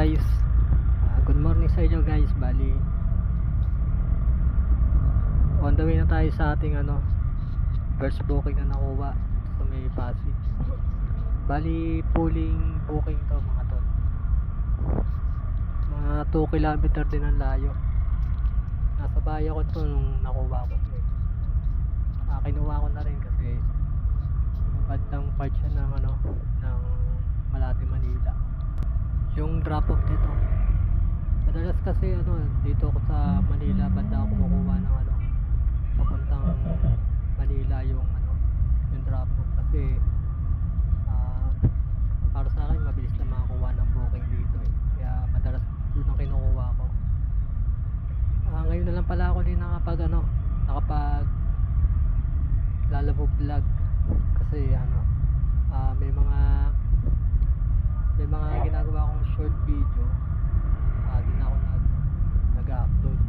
guys, good morning sa inyo guys. Bali on the way na tayo sa ating first booking na nakuha sa may Pasig. Bali pooling booking to mga tol. Mga 2 kilometer din ang layo. Nasa bayan ko to nung nakuha ko to kinuha ko na rin kasi bandang part siya ng ng Malate, Manila. Yung drop off dito madalas kasi dito ako sa Manila banda ako kumukuha ng papuntang Manila yung drop off kasi para sa akin mabilis na makakuha ng booking dito kaya madalas doon ang kinukuha ko. Ngayon na lang pala ako din nakapag lalabog vlog kasi may mga ginagawa akong short video din ako nag-upload.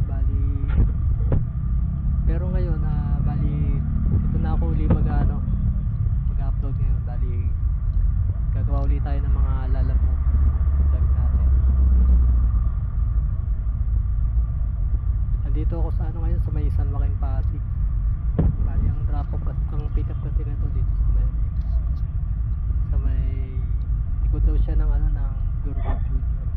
Bali pero ngayon bali ito na ako uli mag-upload ngayon. Bali gagawa ulit tayo ng mga lalabog vlog natin. Nandito ako sa ngayon sa may San Joaquin, Pasig. Bali ang drop off ang pick up kasi nito dito sa may likod daw siya ng Gurugod Junior.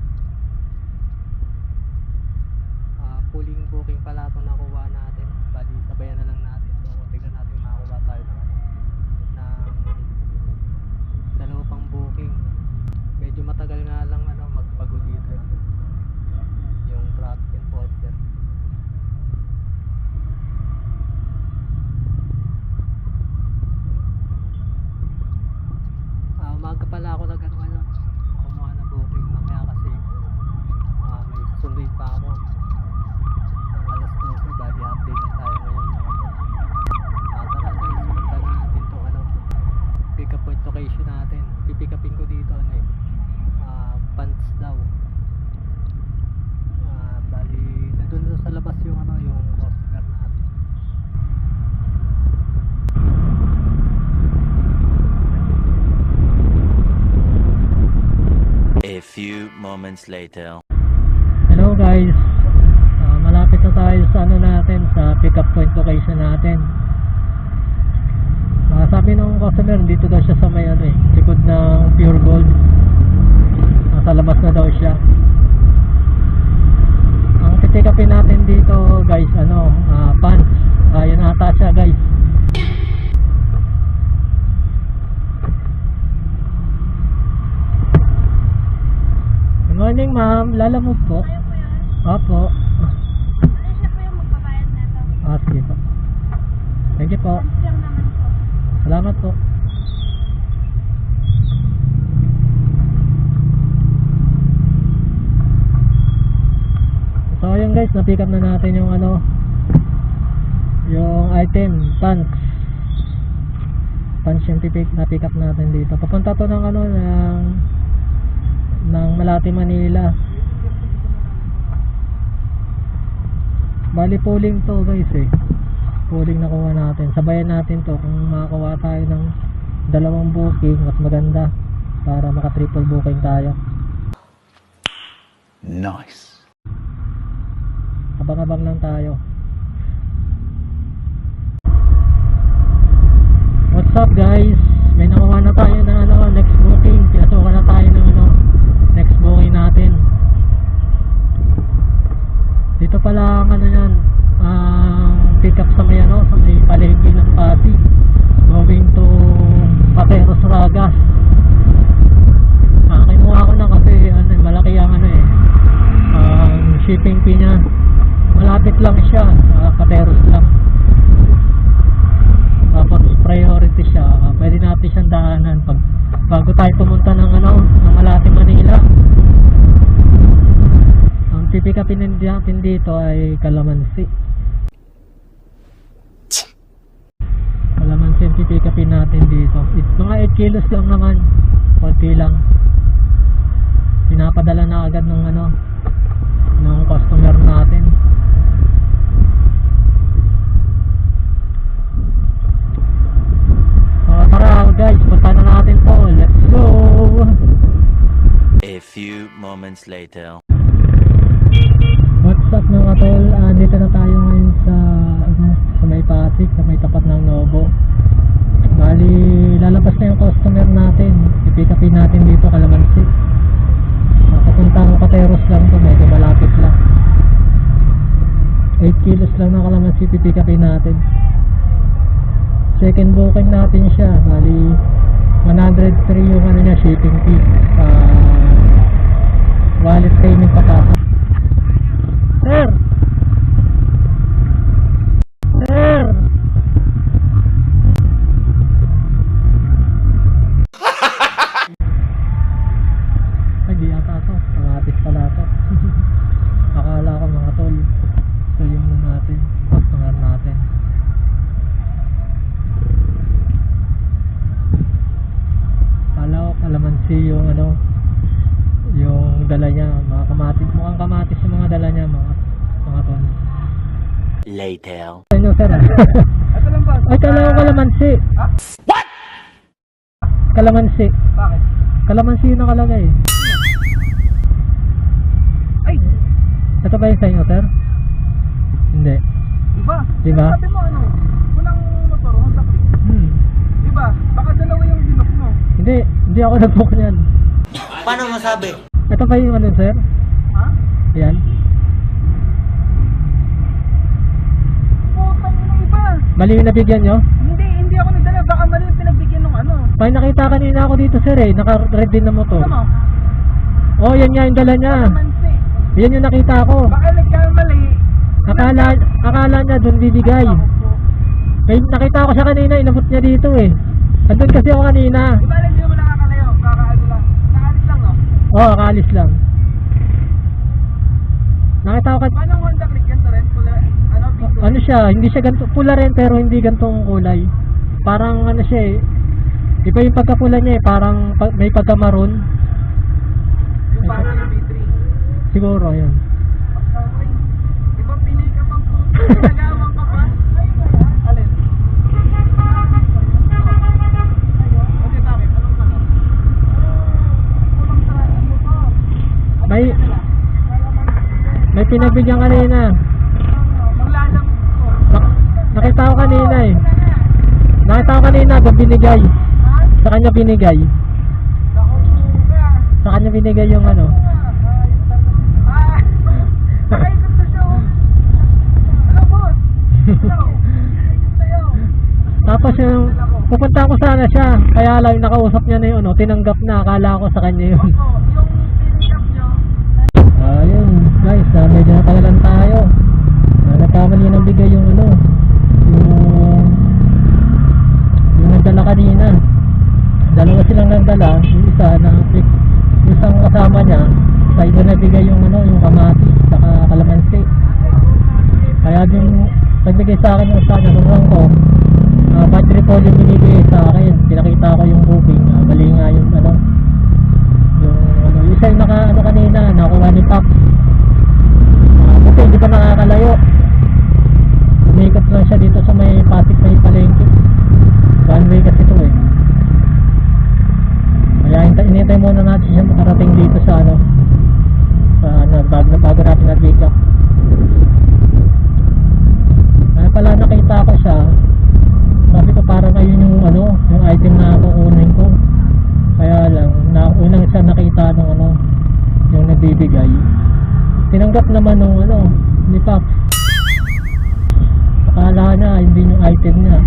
Pooling booking pala ito nakuha natin. Bali sabayan na lang natin so tignan natin makakuha tayo ng dalawa pang booking. Medyo matagal nga lang magbago dito yung traffic enforcer. Umaga pala ako kumuha ng booking mamaya kasi may susunduin pa ako ng alas 12. Bali update lang tayo ngayon tara guys, punta na natin itong pick up point location natin. Pipick upin ko dito pants daw. Bali nandun sa labas yung yung customer natin. A few moments later. Hello guys, malapit na tayo sa natin sa pick up point location natin. Sabi ng customer dito daw siya sa may likod ng Pure Gold. Nasa labas na daw siya. Ang pick upin natin dito guys pants. Yun ata siya guys. Good morning ma'am, lalamove po. Opo. Siya po yung magbabayad nito. Sige po. Thank you po. Lang naman po. Salamat po. So ayun guys, na-pick up na natin yung yung item, pants yung na-pick up natin dito. Papunta to ng ng Malate, Manila. Bali pooling to guys pooling na kuha natin. Sabayan natin to kung makakuha tayo ng dalawang booking mas maganda para maka triple booking tayo. Nice. Abang-abang lang tayo. What's up guys, may nakuha na tayo ng next booking. Pinasukan na tayo ng next booking natin. Dito pala ang yan pick up sa may sa may palengke ng Pasig going to Pateros, Ragas. Kinuha ko na kasi malaki ang shipping fee niya. Malapit lang siya, Pateros lang. Tapos priority siya, pwede natin siyang daanan bago tayo pumunta ng Malate, Manila. Ang pipick upin natin dito ay Calamansi. Calamansi ang pipick upin natin dito. Mga 8 kilos lang naman, konti lang. Pinapadala na agad ng ng customer natin. Tara guys, punta na natin po. Let's go! A few moments later. What's up mga tol? Dito na tayo ngayon sa sa may Pasig, sa may tapat ng Novo. Bali, lalabas na yung customer natin. I-pick upin natin dito Kalamansi. Papuntang Pateros lang to, medyo malapit lang. 8 kilos lang ng Kalamansi pipick upin natin. Second booking natin siya. Bali, 103 yung ano niya, shipping fee. Wallet payment papasok. Sir! Sir! Ay, di ata to. Kamatis pala to. Akala ko mga tol. So yung natin. Customer natin. Akala ko Kalamansi yung ano, yung dala niya, mga kamatis, mukhang kamatis yung mga dala niya, mga tol. Later. Ano sir? Ito lang ba? Ay, kala ko Kalamansi. Ha? What? Kalamansi. Bakit? Kalamansi yung nakalagay. Ay! Ito ba yung sa inyo, sir? Hindi. Diba? Diba? Sabi mo ano? Unang motor, Honda Click. Diba? Baka dalawa yung binok mo. Hindi ako nag-book niyan. Paano masabi? Ito ba yung ano, sir? Ha? Yan. Putang ina iba. Mali yung nabigyan nyo? Hindi ako nagdala. Baka mali yung pinagbigyan ng ano. May nakita kanina ako dito, sir eh. Naka-red din na motor. Ano mo? Oh, yan nga yung dala niya. Kalamansi. Yan yung nakita ko. Baka nagkamali. Akala niya doon bibigay. May nakita ko siya kanina, inabot niya dito eh. Andun kasi ako kanina. Diba alam niyo mo nakakalayo? Baka ano lang. Nakaalis lang no? Oh, akalis lang. Nakita ko Paano ang Honda Click? Ganito rin? Ano? Bingo? ano siya, hindi siya ganito, pula rin pero hindi gantong kulay. Parang ano siya eh. Iba yung pagkapula niya eh, parang may pagka-maroon. Yung parang yung B3. Siguro, yun. Ay, diba pili ka pang puto? Nagawang ka pa? Alin? Okay, bakit? Anong tanong? Kulang sa ano to? May pinagbigyan kanina. Manglalang ko. Nakita ko kanina eh. Nakita ko kanina, doon binigay. Ha? Sa kanya binigay. Naku, kaya. Sa kanya binigay yung ano. Ah! Nakaikot na siya oh. Hello, boss! Hello! Sa'yo! Tapos yung, pupunta ko sana siya. Kaya lang yung nakausap niya na yung ano, tinanggap na. Akala ko sa kanya yun. Opo, yung pinilap nyo. Ayun, guys, medyo natagalan tayo. Nagkamali ng bigay yung ano, yung nagdala kanina. Dalawa silang nagdala, yung isa na yung isang kasama niya, sa iba nabigay yung ano, yung kamatis saka kalamansi. Kaya yung nagbigay sa akin yung isa, nanuhan ko, battery po yung binibigay sa akin. Pinakita ko yung booking, mali nga yung ano, yung isa yung naka ano kanina, nakuha ni Pop. Buti hindi pa nakakalayo. Umikot lang siya dito sa may Pasig, may palengke. One way kasi ito eh. Kaya inintay muna natin siya makarating dito sa ano, sa ano, bago natin nag-pick up. Kaya pala nakita ko siya, sabi ko parang ayun yung ano, yung item na kukunin ko. Kaya lang, unang siya nakita ng ano, yung nagbibigay. Tinanggap naman ng ano, ni Pop. Akala niya, hindi yung item niya.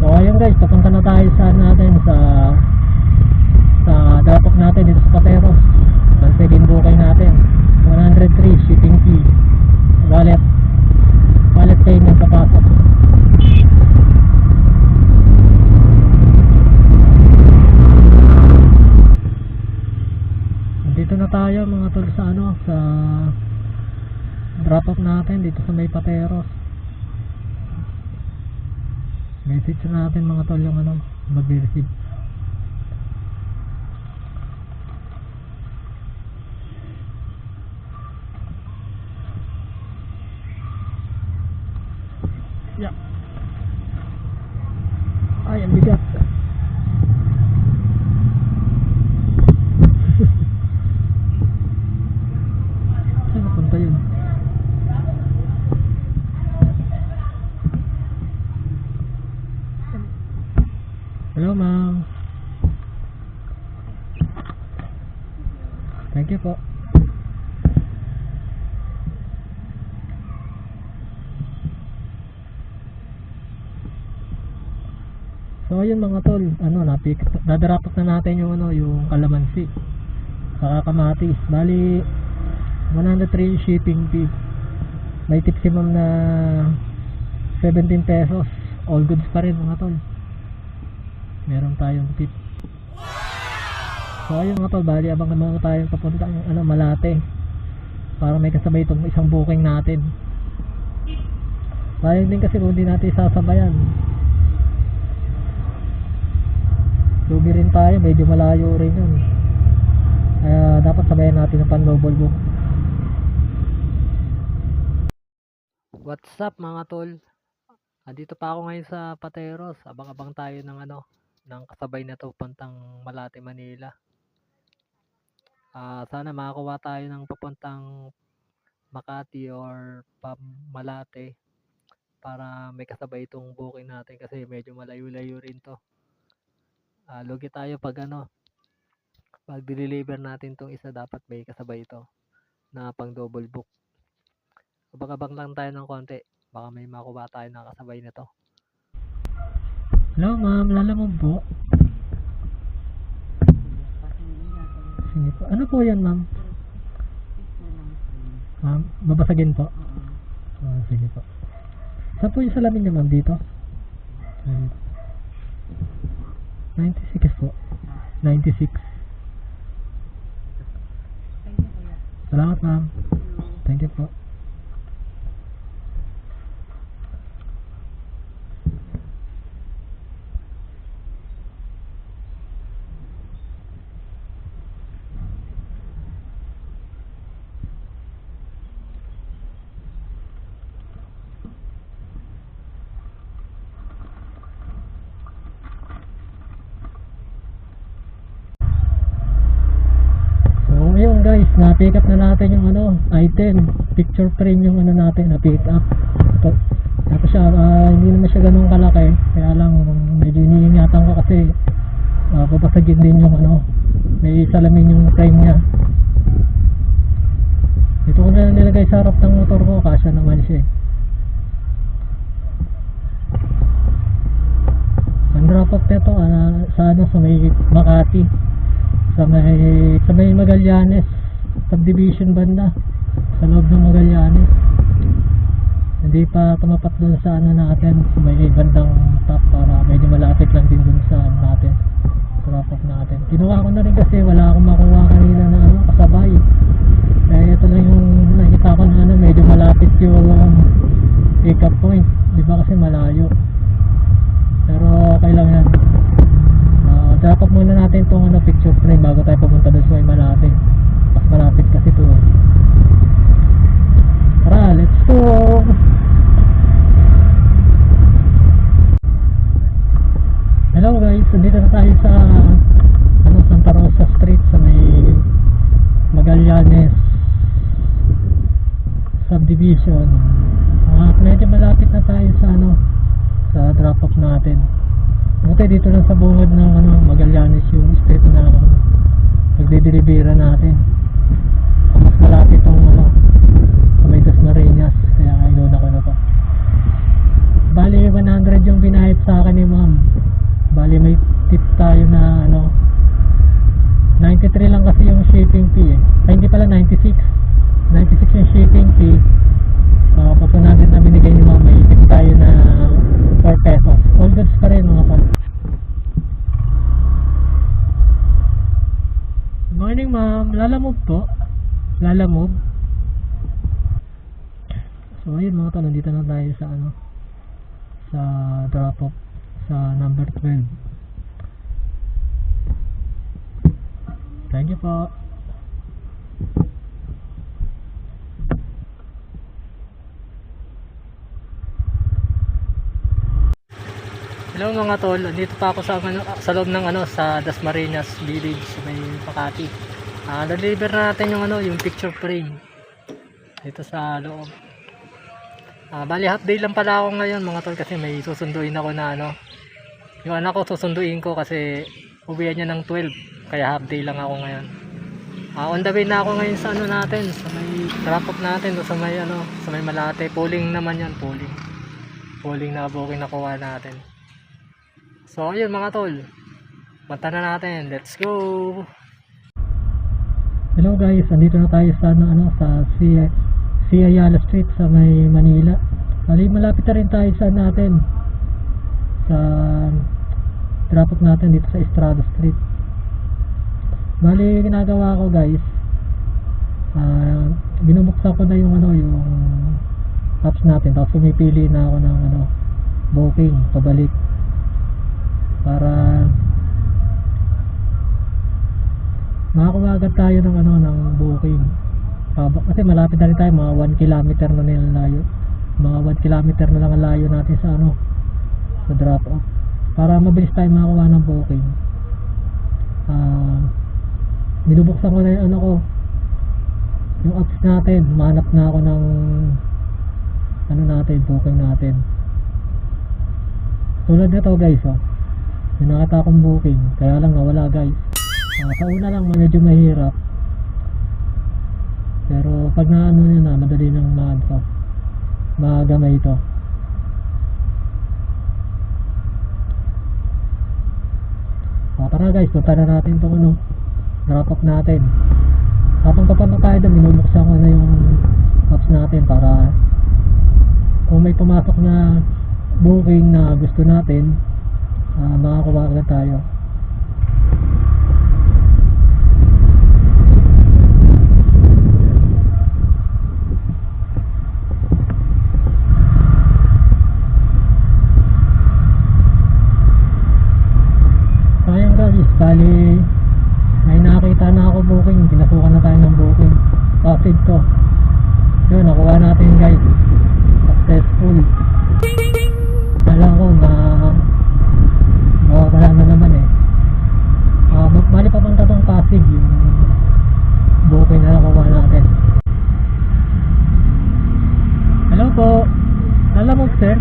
So ayun guys, papunta na tayo sa natin sa dapok natin dito sa Pateros. Ang second booking natin, 103 shipping fee. Wallet payment papasok. Dito na tayo mga tol sa ano, sa drop off natin dito sa may Pateros. Message natin mga tol yung ano, mag-receive. Yeah. Ay, ang bigat. Thank you po. So ayun mga tol, dadarapat na natin yung yung kalamansi saka kamatis. Bali 103 shipping fee. May tip si ma'am na 17 pesos. All goods pa rin mga tol. Meron tayong tip. So ayun mga tol, bali abang naman tayong papuntang Malate para may kasabay itong isang booking natin. Sayang din kasi kung hindi natin sasabayan. Lugi rin tayo, medyo malayo rin yun. Kaya dapat sabayan natin ng pan-double book. What's up mga tol? Andito pa ako ngayon sa Pateros. Abang-abang tayo ng ng kasabay na to puntang Malate, Manila. Sana makakuha tayo ng papuntang Makati or Malate para may kasabay itong booking natin kasi medyo malayo-layo rin to. Lugi tayo pag pag deliver natin tong isa, dapat may kasabay ito na pang double book. Abang-abang lang tayo ng konti, baka may makuha tayo na kasabay nito. Hello ma'am, lalamog po. Sige po. Ano po yan ma'am? Ma'am, babasagin po? Sige po. Saan po yung salamin niya ma'am dito? 96 po. 96. Salamat ma'am. Thank you po. Ngayon guys, na-pick up na natin yung item, picture frame yung natin, na-pick up. Tapos siya, hindi naman siya ganun kalaki, kaya lang medyo iniingatan ko kasi babasagin din yung may salamin yung frame nya. Ito ko na nilagay sa harap ng motor ko, kasya naman siya. Ang drop off nito sa may Makati, sa may Magallanes subdivision banda, sa loob ng Magallanes. Hindi pa tumapat dun sa natin, sa may bandang top, para medyo malapit lang din dun sa natin, drop off natin. Kinuha ko na rin kasi wala akong makuha kanina na kasabay, kaya ito lang yung nakita ko na medyo malapit yung pick up point, di ba kasi malayo, pero okay lang yan. Dapat muna natin itong picture frame bago tayo pumunta doon sa Malate. Mas malapit kasi ito. Tara, let's go! Hello guys, dito na tayo sa Santa Rosa Street sa may Magallanes subdivision. Medyo malapit na tayo sa sa drop off natin. Buti dito lang sa bungad ng Magallanes yung street na pagdidelibera natin. Mas malapit itong sa may Dasmariñas, kaya inuna ko na to. Bali 100 yung binayad sa akin ni ma'am. Bali may tip tayo na 93 lang kasi yung shipping fee Ay hindi pala, 96 yung shipping fee. Tapos 100 na binigay ni ma'am, may tip tayo na 4 pesos. All goods pa rin mga tol. Good morning ma'am, lalamove po. Lalamove. So ayun mga tol, nandito na tayo sa sa drop off sa number 12. Thank you po. Hello mga tol, dito pa ako sa loob ng sa Dasmariñas Village, may Makati. Deliver na natin yung picture frame dito sa loob. Bali half day lang pala ako ngayon mga tol kasi may susunduin ako na yung anak ko susunduin ko kasi uwian niya ng 12, kaya half day lang ako ngayon. On the way na ako ngayon sa ano natin, sa may drop off natin o sa may ano, sa may Malate. Pulling naman yan, pulling. Pulling na booking nakuha natin. So ayun mga tol. Punta na natin. Let's go. Hello guys, andito na tayo sa sa Ayala Street sa may Manila. Bali malapit na rin tayo sa natin. Sa drop off natin dito sa Estrada Street. Bali ginagawa ko guys, binubuksan ko na yung yung apps natin, tapos pumipili na ako ng booking pabalik para makakuha agad tayo ng ng booking. Kasi malapit na rin tayo, mga 1 kilometer na nilang layo, mga 1 kilometer na lang ang layo natin sa sa drop off, para mabilis tayo makakuha ng booking. Binubuksan ko na yung yung apps natin, manap na ako ng natin, booking natin. Tulad nito guys, may nakita akong booking, kaya lang nawala guys. Sa una lang medyo mahirap, pero pag nyo na, madali nang magamay ito. Tara guys, punta na natin itong drop off natin. Habang papunta tayo doon, binubuksan ko na yung apps natin para kung may pumasok na booking na gusto natin, makakuha agad tayo. So ayun guys, bali may nakita na ako booking, pinasukan na tayo ng booking. Pasig to. Yun, nakuha natin guys. Successful. Alam ko mawawala na naman mali papunta tong Pasig yung booking na nakuha natin. Hello po. Alam mo sir?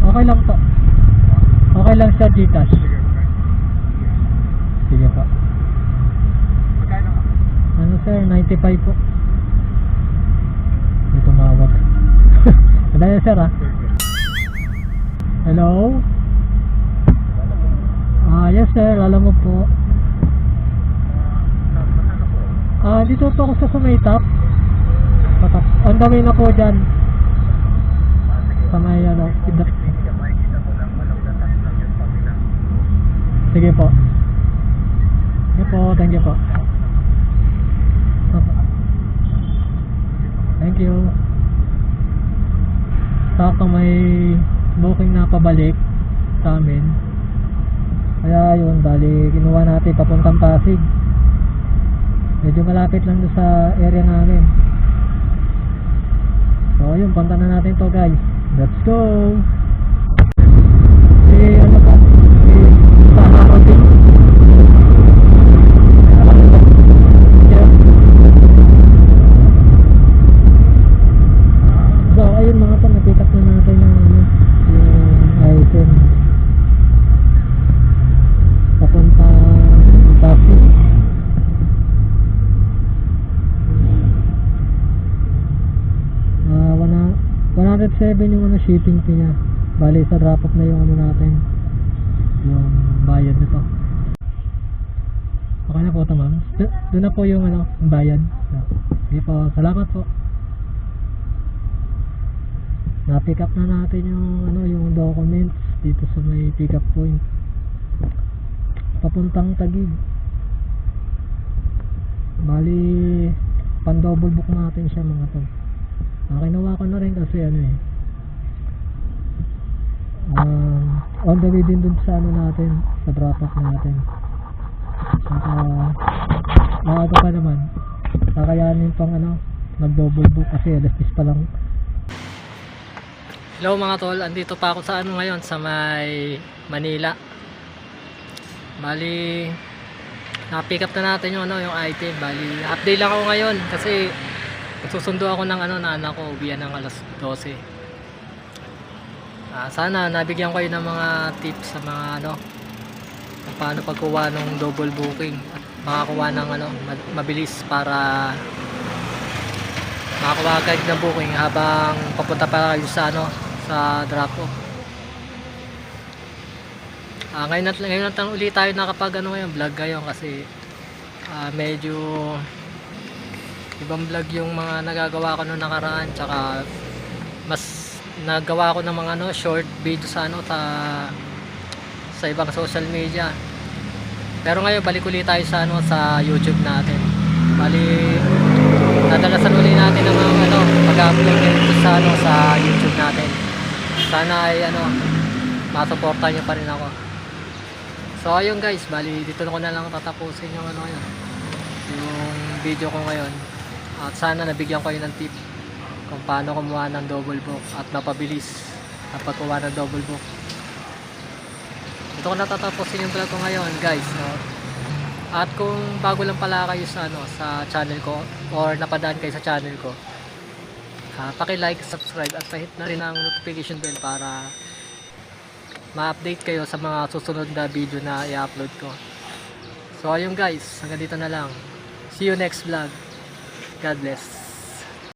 Okay lang po. Okay lang sir, Gcash. Sige po. Sir, 95 po. May tumawag. Ano yun sir Hello? Yes sir, alam mo po. Dito po ako sa Sumaytap. On the way na po dyan. Sa may sige po. Sige po, thank you po. Thank you. Sakto may booking na pabalik sa amin. Kaya yun, bali kinuha natin papuntang Pasig. Medyo malapit lang doon sa area namin. So yun, punta na natin to guys. Let's go. Yung shipping fee niya. Bali sa drop off na yung natin, yung bayad nito. Okay na po ito ma'am. Doon na po yung bayad. Sige po, salamat po. Na-pick up na natin yung yung documents dito sa may pick up point papuntang Taguig. Bali pan double book natin siya mga to. Kinuha ko na rin kasi on the way din dun sa natin, sa drop off natin. Saka maaga pa naman, kakayanin pang mag double book kasi alas 10 pa lang. Hello mga tol, andito pa ako sa ngayon sa may Manila. Bali na-pick up na natin yung yung item. Bali update lang ako ngayon kasi susundo ako ng na anak ko, uwian ng alas 12. Sana nabigyan ko kayo ng mga tips sa mga paano pagkuha ng double booking at makakuha ng ano, mabilis para makakuha agad ng booking habang papunta pa kayo sa ano, sa drop off. Ngayon lang ulit tayo nakapag ano ngayon, vlog ngayon kasi medyo ibang vlog yung mga nagagawa ko noong nakaraan, tsaka mas nagawa ko ng mga ano, short video sa ano, sa ibang social media. Pero ngayon balik ulit tayo sa ano, sa YouTube natin. Bali dadalasan ulit natin ang mga ano, pag-upload dito sa ano, sa YouTube natin. Sana ay ano, masuportahan niyo pa rin ako. So ayun guys, bali dito na ko na lang tatapusin yung ano yun, yung video ko ngayon. At sana nabigyan ko kayo ng tip kung paano kumuha ng double book at mapabilis at pagkuha ng double book. Ito ko natatapusin yung vlog ko ngayon guys, no? At kung bago lang pala kayo sa ano, sa channel ko or napadaan kayo sa channel ko, paki-like, subscribe at pahit na rin ang notification bell para ma-update kayo sa mga susunod na video na i-upload ko. So ayun guys, hanggang dito na lang. See you next vlog. God bless.